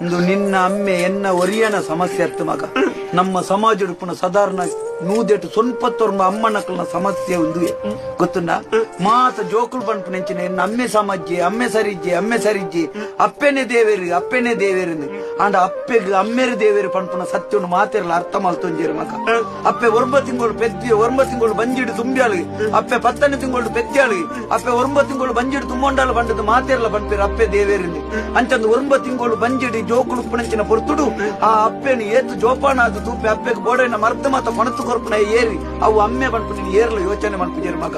ಇಂದು ನಿನ್ನ ಅಮ್ಮೆ ಎನ್ನ ಒರಿಯನ ಸಮಸ್ಯೆ ಅರ್ಥ ಮಗ ನಮ್ಮ ಸಮಾಜ ಉಡುಪುನ ಸಾಧಾರಣ ನೂದೆಟ್ಟು ಸೊನ್ಪತ್ತೋರ್ಮ ಅಮ್ಮನಕ್ಕಲ್ನ ಸಮಸ್ಯೆ ಒಂದು ಗೊತ್ತುಂಡ ಮಾತ ಜೋಕುಲು ಪಂಪು ನೆಂಚಿನ ಎನ್ನ ಅಮ್ಮೆ ಸಮಾಜ್ಜೆ ಅಮ್ಮೆ ಸರಿಜ್ಜೆ ಅಪ್ಪೆನೆ ದೇವೇರು ಅಂಡ ಅಪ್ಪೆಗೆ ಅಮ್ಮೆರೆ ದೇವೇರು ಪಂಪುನ ಸತ್ಯವನ್ನು ಮಾತೆರಲ್ಲ ಅರ್ಥ ಮಲ್ತೊಂಜೇರು ಮಗ ಅಪ್ಪೆ ಒರ್ಬ ತಿಂಗಳು ಬಂಜಿಡು ತುಂಬ್ಯಾಳು ಅಪ್ಪೆ 10ನೇ ತಿಂಗಳು ಪೆದ್ಯಾಳು ಅಪ್ಪೆ 9 ತಿಂಗಳು ಬಂಜಿಡು ತುಂಬೋಂಡಾಳು ಬಂಡದು ಮಾತೆರಲ್ಲ ಪಂಪಿರು ಅಪ್ಪೆ ದೇವೇರು ಅಂಚಂದು 9 ತಿಂಗಳು ಬಂಜಿಡಿ ಜೋಕುಲು ಪುಣಂಚಿನ ಪೊರ್ತುಡು ಆ ಅಪ್ಪೆನು ಏತು ಜೋಪಾನಾದ ತೂಪೆ ಅಪ್ಪೆಗೆ ಬೋಡೈನ ಮರ್ದ ಮಾತ ಕೊಣತು ಕೊರ್ಪುನ ಏರಿ ಅವು ಅಮ್ಮೆ ಪಂಪು ನೀನು ಏರ್ಲು ಯೋಚನೆ ಮಲ್ಪಿಜೇರು ಮಗ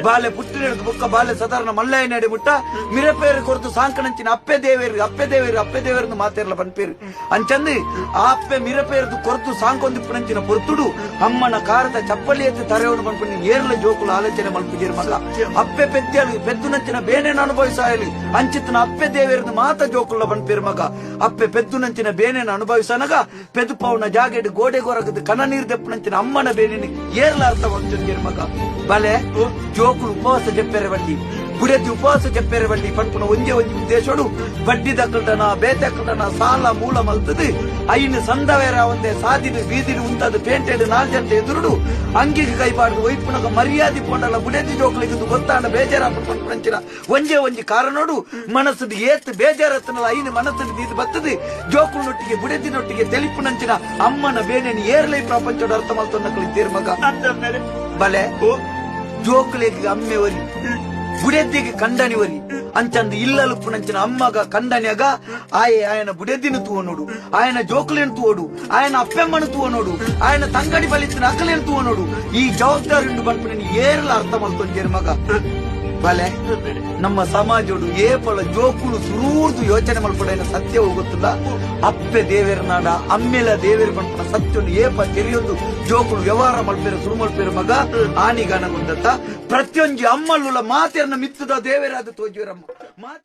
ಬಾಲೆ ಪುಟ್ಟಿನ ಬುಕ್ಕ ಬಾಲೆ ಸಾಧಾರಣ ಮಲ್ಲಯ್ಯ ನಡಿ ಮುಟ್ಟ ಮಿರಪೇರು ಕೊರತು ಸಾಂಕಣಂಚಿನ ಅಪ್ಪೆ ದೇವೇರು ಮಾತೆರಲ್ಲ ಪಂಪೇರು ಅಂಚಂದು ಆ ಅಪ್ಪೆ ಮಿರಪೇರದು ಕೊರತು ಸಾಂಕೊಂದಿಪ್ಪುನಂಚಿನ ಪೊರ್ತುಡು ಅಮ್ಮನ ಕಾರದ ಚಪ್ಪಲಿ ಎತ್ತಿ ತರೆಯವನು ಪಂಪು ನೀನು ಏರ್ಲ ಜೋಕುಲು ಆಲೋಚನೆ ಮಲ್ಪಿಜೇರು ಮಗ ಅಪ್ಪೆ ಪೆದ್ದುನಂಚಿನ ಬೇನೆನ ಅನುಭವಿಸಾಯಲಿ ಅಂಚಿತ್ತನ ಅಪ್ಪೆ ದೇವೇರದು ಮಾತ ಜೋಕುಲ್ಲ ಪಂಪೇರು ಮಗ ಅಪ್ಪೆ ಪೆದ್ದುನಂಚಿನ ಬೇನೆನ ಅನುಭವಿಸನಗ ಪೆದುಪವನ ಜಾಗೆಡ್ ಗೋಡೆ ಗೊರಗದ ಕನ ನೀರು ದೆಪ್ಪನಂಚಿನ ಅಮ್ಮನ ಬೇನೆನಿ ಏರ್ಲ ಅರ್ಥ ಹೊಂಚೊಂದಿರು ಮಗ ಬಲೆ ಜೋಕುಲು ಉಪವಾಸ ಜಪ್ಪೆರೆ ಬಡ್ಡಿ ಬುಡೆದಿ ಉಪವಾಸ ಜಪ್ಪೆರೆ ಬಡ್ಡಿ ಪಂಪುನ ಒಂದೇ ಉದ್ದೇಶೋಡು ಬಡ್ಡಿ ದಕ್ಕಲ್ಟನ ಬೇತಕ್ಕಲ್ಟನ ಸಾಲ ಮೂಲ ಮಲ್ತದು ಐನು ಸಂದವೇರ ಒಂದೇ ಸಾದಿನ ಬೀದಿನ ಉಂತಾದ ಪೇಂಟೆಡ್ 4 ಜನ ಎದುರುಡು ಅಂಗಿಗೆ ಕೈಪಾಡ್ದು ವೈಪುನಗ ಮರ್ಯಾದೆ ಪೊಂಡಲ್ಲ ಬುಡೆದಿ ಜೋಕುಲಿಗೆ ಗೊತ್ತಾಂಡ ಬೇಜಾರ ಪಂಚಿನ ಒಂಜಿ ಕಾರಣೋಡು ಮನಸ್ಸದು ಏತ್ ಬೇಜಾರತ್ತನಲ್ಲ ಐನು ಮನಸ್ಸನ್ನು ಬೀದಿ ಬತ್ತದು ಜೋಕುಲನೊಟ್ಟಿಗೆ ಬುಡೆದಿನೊಟ್ಟಿಗೆ ತೆಲಿಪುನಂಚಿನ ಅಮ್ಮನ ಬೇನೆನಿ ಏರ್ಲೈ ಪ್ರಪಂಚದ ಅರ್ಥ ಮಲ್ತೊಂಡಕ್ಲಿದ್ದೇರು ಮಗ ಬಲೆ ಜೋಕುಲಿಗೆ ಅಮ್ಮೆ ಒರಿ ಬುಡೆದ್ದಿಗೆ ಕಂಡನಿ ಒರಿ ಅಂಚಂದು ಇಲ್ಲಲು ಪುಣಂಚಿನ ಅಮ್ಮಗ ಕಂಡನ್ಯಾಗ ఆయన ಬುಡೆದ್ದಿನ ತೂವನೋಡು ఆయన ಜೋಕುಲೇನು ತೂವೋಡು ఆయన ಅಪ್ಪೆಮ್ಮನು ತೂವನೋಡು ఆయన ತಂಗಡಿ ಬಲಿತ್ತಿನ ಅಕ್ಕಲೇನು ತೂವನೋಡು ಈ ಜವಾಬ್ದಾರಿ ಉಂಡು ಬಂದ್ಬಿಟ್ಟು ನೀನು ಏರ್ಲ ಅರ್ಥ ಮಾಡ್ಕೊಂಡೇರು ಮಗ ಬಲೆ ನಮ್ಮ ಸಮಾಜೋಡು ಏಪಳ ಜೋಕುಲು ಸುರೂರ್ದು ಯೋಚನೆ ಮಲ್ಪಡ ಸತ್ಯ ಹೋಗುತ್ತದ ಅಪ್ಪೆ ದೇವೇರ ನಾಡ ಅಮ್ಮೆಲ ದೇವೇರು ಪಂಪನ ಸತ್ಯವನ್ನು ಏಪ ತೆರೆಯೊಂದು ಜೋಕುಲು ವ್ಯವಹಾರ ಮಲ್ಪೇರು ಸುರು ಮಲ್ಪೇರು ಮಗ ಆನಿಗಾನಗೊಂದತ್ತ ಪ್ರತಿಯೊಂದು ಅಮ್ಮಲ್ಲುಲ ಮಾತೆರನ್ನ ಮಿತ್ತದ ದೇವೇರಾದ ತೋಜುವರಮ್ಮ